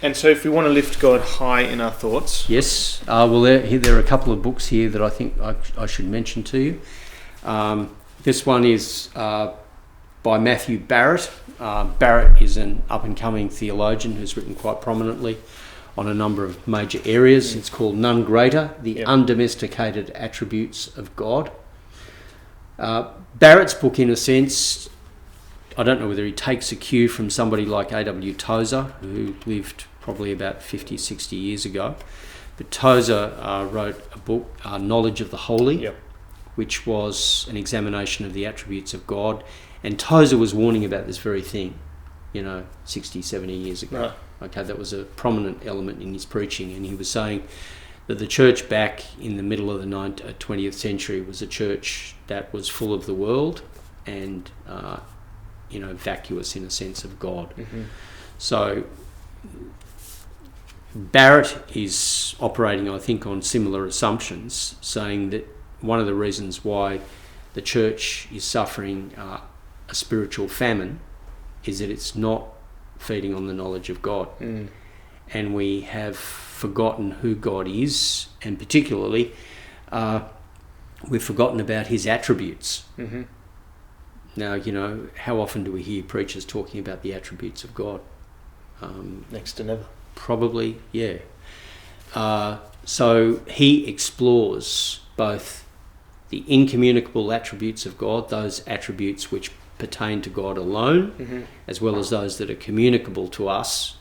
And so if we want to lift God high in our thoughts... Yes. Well, there are a couple of books here that I think I should mention to you. This one is by Matthew Barrett. Barrett is an up-and-coming theologian who's written quite prominently on a number of major areas. It's called None Greater, The Undomesticated Attributes of God. Barrett's book, in a sense, I don't know whether he takes a cue from somebody like A.W. Tozer, who lived probably about 50, 60 years ago. But Tozer wrote a book, Knowledge of the Holy, which was an examination of the attributes of God. And Tozer was warning about this very thing, 60, 70 years ago. Right. Okay, that was a prominent element in his preaching. And he was saying that the church back in the middle of the 20th century was a church that was full of the world and, vacuous in a sense of God. Mm-hmm. So Barrett is operating, I think, on similar assumptions, saying that one of the reasons why the church is suffering a spiritual famine is that it's not feeding on the knowledge of God. Mm. And we have forgotten who God is, and particularly we've forgotten about his attributes. Mm-hmm. Now, how often do we hear preachers talking about the attributes of God? Next to never. Probably, yeah. So he explores both the incommunicable attributes of God, those attributes which pertain to God alone, mm-hmm. as well as those that are communicable to us.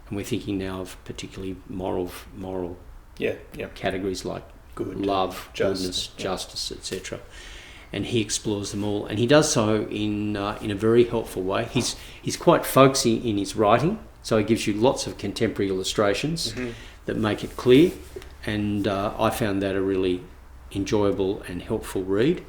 And we're thinking now of particularly moral categories like good, love, goodness, justice, etc. And he explores them all, and he does so in a very helpful way. He's quite folksy in his writing, so he gives you lots of contemporary illustrations mm-hmm. that make it clear. And I found that a really enjoyable and helpful read.